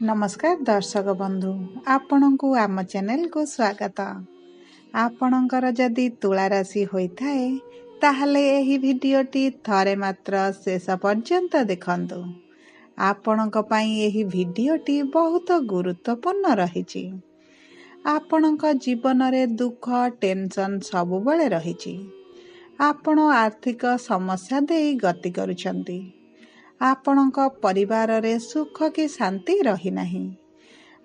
नमस्कार दर्शक बंधु आपणको आम चैनल को स्वागत। आपणकर जदि तुला राशि होइथाए ताहले एही भिडियोटी थरे मात्र शेष पर्यंत देखंतु। आपणक पई एही भिडियोटी बहुत गुरुत्वपूर्ण रहिछि। आपणक जीवन रे दुख टेंशन सब बेले रहिछि। आपण आर्थिक समस्या देई गति करूछंती। आपणक परिवार रे सुख की शांति रही नाही।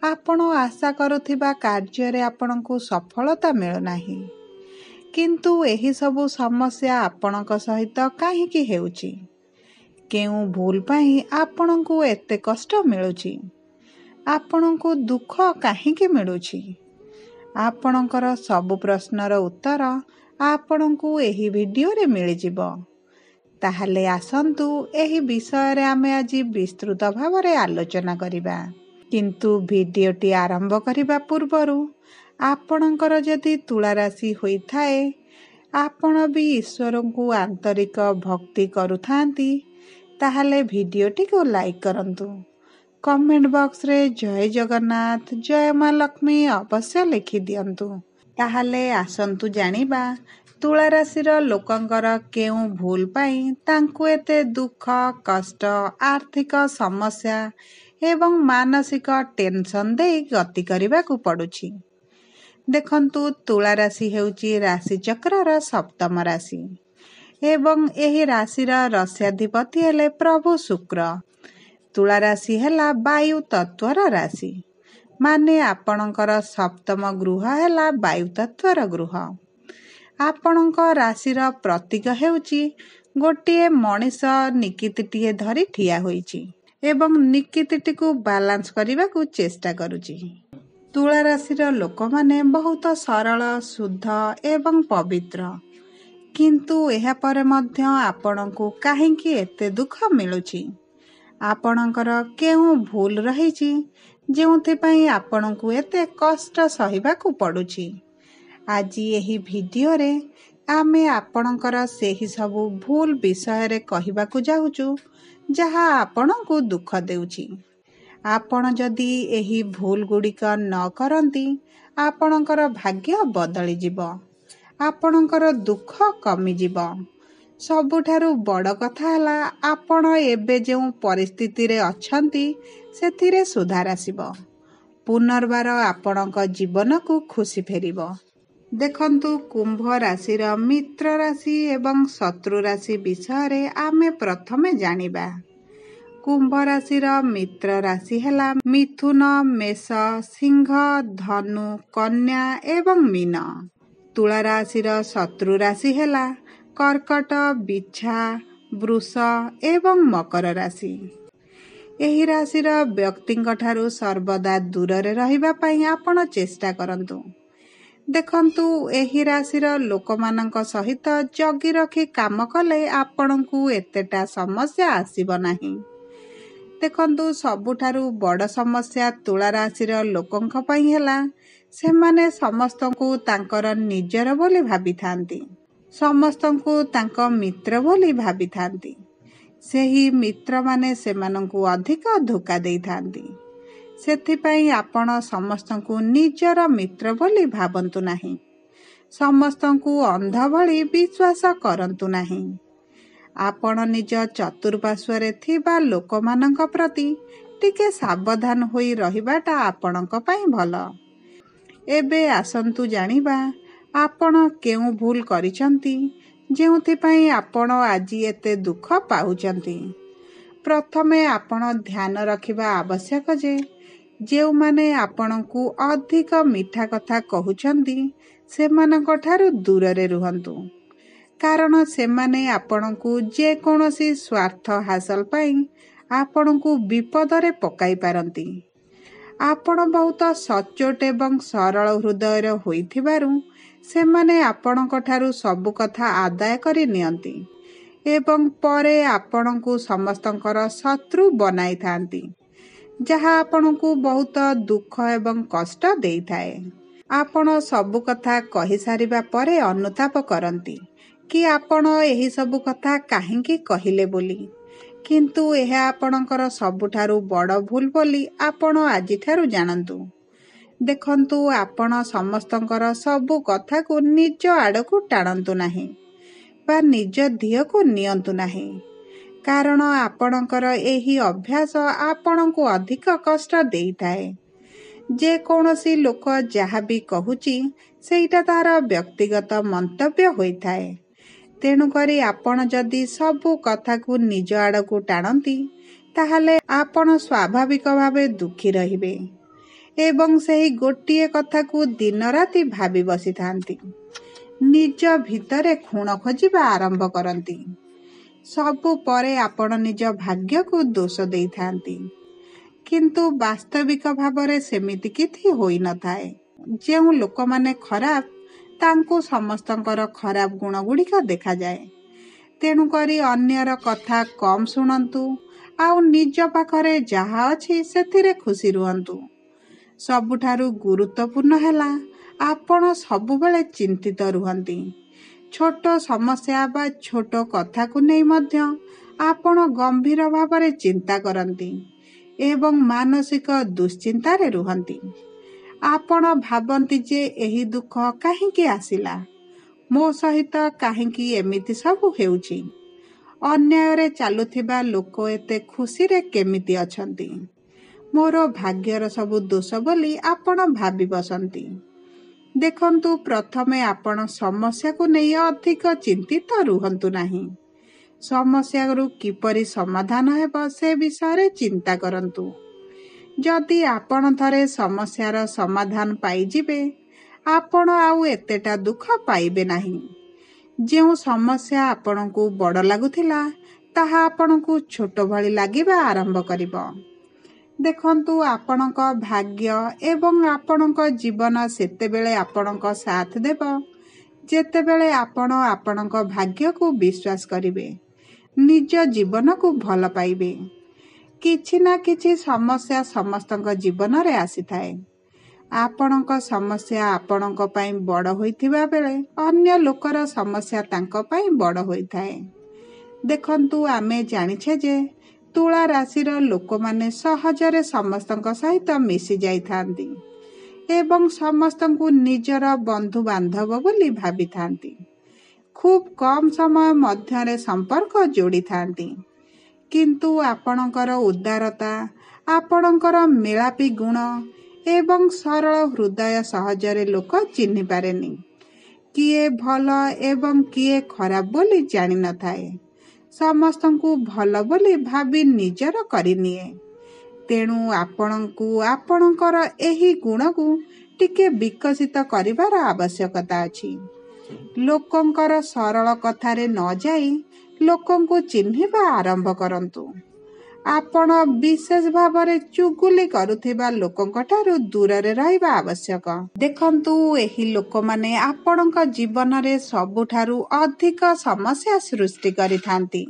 आपण आशा करुथिबा कार्य रे आपणको सफलता मिलु नाही। किंतु एही सबु समस्या आपणक सहित काहे की हेउची? केउ भूल पई आपणको एते कष्ट मिलुची? आपणको दुख काहे की मिलुची? आपणकर सब प्रश्नर उत्तर आपणको एही वीडियो रे मिल जिवो। ताहले आसंतु एही विषय रे आमे आज विस्तृत भाव रे आलोचना करिबा। किंतु वीडियोटी आरंभ करिबा पूर्वरु आपणकर जदि तुला राशि होइथाए आपण भी ईश्वर को आंतरिक भक्ति करुथांती ताहले वीडियोटी को लाइक करंतु। कमेंट बॉक्स रे जय जगन्नाथ जय मां लक्ष्मी अवश्य लिखि दियंतु। ताहले आसंतु जानिबा तुला राशिर लोकंकर केउ भूल पाई तांकु एते दुख कष्ट आर्थिक समस्या एवं मानसिक टेंशन दे गति करबा को पड़ुछि। देखंतु तुला राशि हेउची राशि चक्रर सप्तम राशि एवं एही राशिर रस्याधिपति हेले प्रभु शुक्र। तुला राशि हेला वायु तत्वर राशि माने आपणकर सप्तम गृह हेला वायु तत्वर गृह। आपणक राशिर प्रतीक हेउची गोटिए मनीष निकितिटिए धरी ठिया होईची एवं निकितिटी को बैलेंस करबा को चेष्टा करूची। तुला राशिर लोक माने बहुत सरल शुद्ध एवं पवित्र। किंतु एहा परे मध्य आपणको काहेकि एते दुख मिलुची? आपणकर केउ भूल रहिची जेउथि पई आपणको एते कष्ट सहिबा को पड़ुची? आज यही वीडियो रे आमे आपणकर सेही सबु भूल विषय रे कहिबा को जाउचु जहा आपणको दुख देउची। आपण जदि एही भूल गुडिक न करंती आपणकर भाग्य बदली जिवो। आपणकर दुख कमी जिवो। सबुठारु बड़ कथा हला आपण एबे जेउ परिस्थिति रे अछंती सेथिरे सुधार आसीबो। पुनर्बार आपणक जीवन को खुशी फेरिबो। देखंतु कुंभ राशिर मित्र राशि एवं शत्रु राशि विषय रे आमे प्रथमे जानिबा। कुंभ राशिर मित्र राशि हेला मिथुन मेष सिंह धनु कन्या एवं मीन। तुला राशिर शत्रु राशि हेला कर्कट बिच्छा वृष एवं मकर राशि। एही राशिर व्यक्तिंक ठारू सर्वदा दूर रे रहिबा पई आपण चेष्टा करंतु। देखंतु एही राशिर लोकमानंक सहित जगी रखी काम कले आपणको एतेटा समस्या आसीबो नाही। देखंतु सबुठारू बड़ समस्या तुला राशिर लोकंक पई हेला सेमाने समस्तंकु तांकर निजर बोली भाबिथांती। समस्तंकु तांक मित्र बोली भाबिथांती। सेही मित्र माने सेमानंकु अधिक धोखा देइथांती। सेथिपाई आपण समस्तंकु निजर मित्र बोली भाबंतु नाही। समस्तंकु अंध भली विश्वास करंतु नाही। आपण निज चतुर्पार्श्वरे थिबा लोकमानंक प्रति टिके सावधान होई रहिबाटा आपणक पई भलो। एबे आसंतु जानिबा आपण केउ भूल करिसंती जेउथि पई आपण आजि एते दुख पाउचंती। प्रथमे आपण ध्यान रखिबा आवश्यक जे जेउ माने आपणको अधिक मिठा कथा कहउचंती सेमानक ठारू दूर रे रुहंतु। कारण सेमाने आपणको जे कोनोसी स्वार्थ हासिल पई आपणको विपद रे पकाई पारंती। आपण बहुत सचोट एवं सरल हृदय होइथिबारु सेमाने आपणक ठारू सब कथा आदाय करि नियंती एवं परे आपणको समस्तंकर शत्रु बनाई थांती जहा आपणको बहुत दुख एवं कष्ट देई थाए। आपण सब कथा कहि सारिबा परे अनुताप करंती कि आपण एही सब कथा काहेकि कहिले बोली। କିନ୍ତୁ ଏହା ଆପଣଙ୍କର ସବୁଠାରୁ ବଡ଼ ଭୁଲ ବୋଲି ଆପଣ ଆଜିଠାରୁ ଜାଣନ୍ତୁ। ଦେଖନ୍ତୁ, ଆପଣ ସମସ୍ତଙ୍କର ସବୁ କଥାକୁ ନିଜ ଆଡ଼କୁ ଟାଣନ୍ତୁ ନାହିଁ ବା ନିଜ ଦିହକୁ ନିଅନ୍ତୁ ନାହିଁ, କାରଣ ଆପଣଙ୍କର ଏହି ଅଭ୍ୟାସ ଆପଣଙ୍କୁ ଅଧିକ କଷ୍ଟ ଦେଇଥାଏ। ଯେକୌଣସି ଲୋକ ଯାହା ବି କହୁଛି ସେଇଟା ତାହାର ବ୍ୟକ୍ତିଗତ ମନ୍ତବ୍ୟ ହୋଇଥାଏ। ତେଣୁକରି ଆପଣ ଯଦି ସବୁ କଥାକୁ ନିଜ ଆଡ଼କୁ ଟାଣନ୍ତି, ତାହେଲେ ଆପଣ ସ୍ୱାଭାବିକ ଭାବେ ଦୁଃଖୀ ରହିବେ ଏବଂ ସେହି ଗୋଟିଏ କଥାକୁ ଦିନ ରାତି ଭାବି ବସିଥାନ୍ତି। ନିଜ ଭିତରେ ଖୁଣ ଖୋଜିବା ଆରମ୍ଭ କରନ୍ତି। ସବୁ ପରେ ଆପଣ ନିଜ ଭାଗ୍ୟକୁ ଦୋଷ ଦେଇଥାନ୍ତି। କିନ୍ତୁ ବାସ୍ତବିକ ଭାବରେ ସେମିତି କିଛି ହୋଇନଥାଏ। ଯେଉଁ ଲୋକମାନେ ଖରାପ, ତାଙ୍କୁ ସମସ୍ତଙ୍କର ଖରାପ ଗୁଣ ଗୁଡ଼ିକ ଦେଖାଯାଏ। ତେଣୁକରି ଅନ୍ୟର କଥା କମ୍ ଶୁଣନ୍ତୁ ଆଉ ନିଜ ପାଖରେ ଯାହା ଅଛି ସେଥିରେ ଖୁସି ରୁହନ୍ତୁ। ସବୁଠାରୁ ଗୁରୁତ୍ୱପୂର୍ଣ୍ଣ ହେଲା ଆପଣ ସବୁବେଳେ ଚିନ୍ତିତ ରୁହନ୍ତି। ଛୋଟ ସମସ୍ୟା ବା ଛୋଟ କଥାକୁ ନେଇ ମଧ୍ୟ ଆପଣ ଗମ୍ଭୀର ଭାବରେ ଚିନ୍ତା କରନ୍ତି ଏବଂ ମାନସିକ ଦୁଶ୍ଚିନ୍ତାରେ ରୁହନ୍ତି। ଆପଣ ଭାବନ୍ତି ଯେ ଏହି ଦୁଃଖ କାହିଁକି ଆସିଲା, ମୋ ସହିତ କାହିଁକି ଏମିତି ସବୁ ହେଉଛି, ଅନ୍ୟାୟରେ ଚାଲୁଥିବା ଲୋକ ଏତେ ଖୁସିରେ କେମିତି ଅଛନ୍ତି, ମୋର ଭାଗ୍ୟର ସବୁ ଦୋଷ ବୋଲି ଆପଣ ଭାବି ବସନ୍ତି। ଦେଖନ୍ତୁ, ପ୍ରଥମେ ଆପଣ ସମସ୍ୟାକୁ ନେଇ ଅଧିକ ଚିନ୍ତିତ ରୁହନ୍ତୁ ନାହିଁ। ସମସ୍ୟାରୁ କିପରି ସମାଧାନ ହେବ ସେ ବିଷୟରେ ଚିନ୍ତା କରନ୍ତୁ। ଯଦି ଆପଣ ଥରେ ସମସ୍ୟାର ସମାଧାନ ପାଇଯିବେ, ଆପଣ ଆଉ ଏତେଟା ଦୁଃଖ ପାଇବେ ନାହିଁ। ଯେଉଁ ସମସ୍ୟା ଆପଣଙ୍କୁ ବଡ଼ ଲାଗୁଥିଲା, ତାହା ଆପଣଙ୍କୁ ଛୋଟ ଭଳି ଲାଗିବା ଆରମ୍ଭ କରିବ। ଦେଖନ୍ତୁ, ଆପଣଙ୍କ ଭାଗ୍ୟ ଏବଂ ଆପଣଙ୍କ ଜୀବନ ସେତେବେଳେ ଆପଣଙ୍କ ସାଥ ଦେବ ଯେତେବେଳେ ଆପଣ ଆପଣଙ୍କ ଭାଗ୍ୟକୁ ବିଶ୍ୱାସ କରିବେ, ନିଜ ଜୀବନକୁ ଭଲ ପାଇବେ। କିଛି ନା କିଛି ସମସ୍ୟା ସମସ୍ତଙ୍କ ଜୀବନରେ ଆସିଥାଏ। ଆପଣଙ୍କ ସମସ୍ୟା ଆପଣଙ୍କ ପାଇଁ ବଡ଼ ହୋଇଥିବା ବେଳେ ଅନ୍ୟ ଲୋକର ସମସ୍ୟା ତାଙ୍କ ପାଇଁ ବଡ଼ ହୋଇଥାଏ। ଦେଖନ୍ତୁ, ଆମେ ଜାଣିଛେ ଯେ ତୁଳା ରାଶିର ଲୋକମାନେ ସହଜରେ ସମସ୍ତଙ୍କ ସହିତ ମିଶି ଯାଇଥାନ୍ତି ଏବଂ ସମସ୍ତଙ୍କୁ ନିଜର ବନ୍ଧୁବାନ୍ଧବ ବୋଲି ଭାବିଥାନ୍ତି। ଖୁବ୍ କମ୍ ସମୟ ମଧ୍ୟରେ ସମ୍ପର୍କ ଯୋଡ଼ିଥାନ୍ତି। କିନ୍ତୁ ଆପଣଙ୍କର ଉଦାରତା, ଆପଣଙ୍କର ମେଳାପୀ ଗୁଣ ଏବଂ ସରଳ ହୃଦୟ ସହଜରେ ଲୋକ ଚିହ୍ନିପାରେନି। କିଏ ଭଲ ଏବଂ କିଏ ଖରାପ ବୋଲି ଜାଣିନଥାଏ। ସମସ୍ତଙ୍କୁ ଭଲ ବୋଲି ଭାବି ନିଜର କରିନିଏ। ତେଣୁ ଆପଣଙ୍କୁ ଆପଣଙ୍କର ଏହି ଗୁଣକୁ ଟିକେ ବିକଶିତ କରିବାର ଆବଶ୍ୟକତା ଅଛି। ଲୋକଙ୍କର ସରଳ କଥାରେ ନ ଯାଇ ଲୋକଙ୍କୁ ଚିହ୍ନିବା ଆରମ୍ଭ କରନ୍ତୁ। ଆପଣ ବିଶେଷ ଭାବରେ ଚୁଗୁଲି କରୁଥିବା ଲୋକଙ୍କ ଠାରୁ ଦୂରରେ ରହିବା ଆବଶ୍ୟକ। ଦେଖନ୍ତୁ, ଏହି ଲୋକମାନେ ଆପଣଙ୍କ ଜୀବନରେ ସବୁଠାରୁ ଅଧିକ ସମସ୍ୟା ସୃଷ୍ଟି କରିଥାନ୍ତି।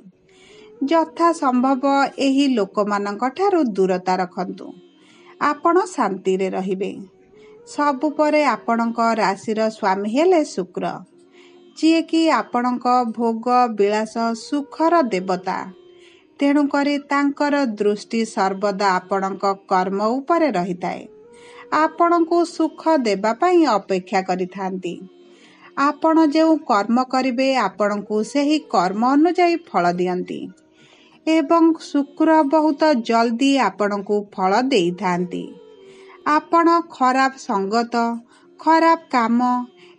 ଯଥା ସମ୍ଭବ ଏହି ଲୋକମାନଙ୍କ ଠାରୁ ଦୂରତା ରଖନ୍ତୁ। ଆପଣ ଶାନ୍ତିରେ ରହିବେ। ସବୁ ପରେ ଆପଣଙ୍କ ରାଶିର ସ୍ୱାମୀ ହେଲେ ଶୁକ୍ର, ଯିଏକି ଆପଣଙ୍କ ଭୋଗ ବିଳାସ ସୁଖର ଦେବତା। ତେଣୁକରି ତାଙ୍କର ଦୃଷ୍ଟି ସର୍ବଦା ଆପଣଙ୍କ କର୍ମ ଉପରେ ରହିଥାଏ। ଆପଣଙ୍କୁ ସୁଖ ଦେବା ପାଇଁ ଅପେକ୍ଷା କରିଥାନ୍ତି। ଆପଣ ଯେଉଁ କର୍ମ କରିବେ, ଆପଣଙ୍କୁ ସେହି କର୍ମ ଅନୁଯାୟୀ ଫଳ ଦିଅନ୍ତି ଏବଂ ଶୁକ୍ର ବହୁତ ଜଲ୍ଦି ଆପଣଙ୍କୁ ଫଳ ଦେଇଥାନ୍ତି। ଆପଣ ଖରାପ ସଙ୍ଗତ, ଖରାପ କାମ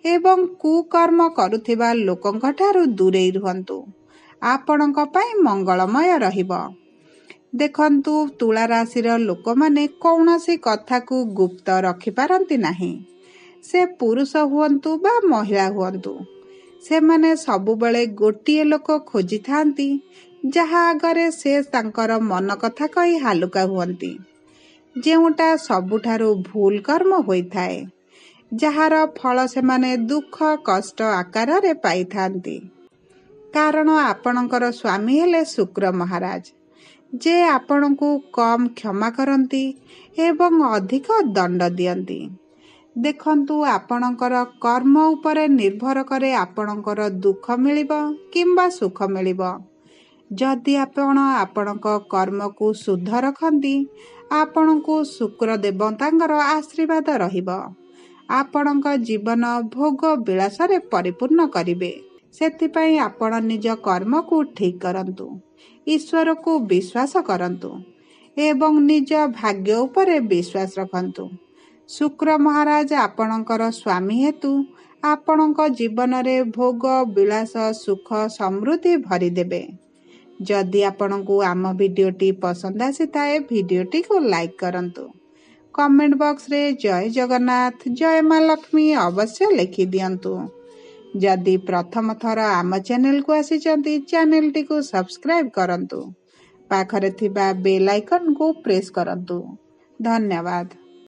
ଏବଂ କୁକର୍ମ କରୁଥିବା ଲୋକଙ୍କ ଠାରୁ ଦୂରେଇ ରୁହନ୍ତୁ। ଆପଣଙ୍କ ପାଇଁ ମଙ୍ଗଳମୟ ରହିବ। ଦେଖନ୍ତୁ, ତୁଳା ରାଶିର ଲୋକମାନେ କୌଣସି କଥାକୁ ଗୁପ୍ତ ରଖିପାରନ୍ତି ନାହିଁ। ସେ ପୁରୁଷ ହୁଅନ୍ତୁ ବା ମହିଳା ହୁଅନ୍ତୁ, ସେମାନେ ସବୁବେଳେ ଗୋଟିଏ ଲୋକ ଖୋଜିଥାନ୍ତି ଯାହା ଆଗରେ ସେ ତାଙ୍କର ମନ କଥା କହି ହାଲୁକା ହୁଅନ୍ତି। ଯେଉଁଟା ସବୁଠାରୁ ଭୁଲ କର୍ମ ହୋଇଥାଏ, ଯାହାର ଫଳ ସେମାନେ ଦୁଃଖ କଷ୍ଟ ଆକାରରେ ପାଇଥାନ୍ତି। କାରଣ ଆପଣଙ୍କର ସ୍ୱାମୀ ହେଲେ ଶୁକ୍ର ମହାରାଜ, ଯେ ଆପଣଙ୍କୁ କମ୍ କ୍ଷମା କରନ୍ତି ଏବଂ ଅଧିକ ଦଣ୍ଡ ଦିଅନ୍ତି। ଦେଖନ୍ତୁ, ଆପଣଙ୍କର କର୍ମ ଉପରେ ନିର୍ଭର କରେ ଆପଣଙ୍କର ଦୁଃଖ ମିଳିବ କିମ୍ବା ସୁଖ ମିଳିବ। जदि आपण आपणक कर्म को शुद्ध रखती आपणको शुक्र देवतांकर आशीर्वाद रहिब। आपणक जीवन भोग विलासरे परिपूर्ण करिवे। सेथिपाई आपण निज कर्म को ठीक करंतु, ईश्वर को विश्वास करंतु एवं निज भाग्य उपरे विश्वास रखंतु। शुक्र महाराज आपणकर स्वामी हेतु आपणक जीवन रे भोग विलास सुख समृद्धि भरी देबे। जदि आपणको आम वीडियोटी पसंद आसीथाए वीडियोटी को लाइक करंतु। कमेंट बॉक्स रे जय जगन्नाथ जय मां लक्ष्मी अवश्य लिखि दियंतु। जदि प्रथम थर आम चैनल को आसीचंती चैनल टी को सब्सक्राइब करंतु। पाखरे थिबा बेल आइकन को प्रेस करंतु। धन्यवाद।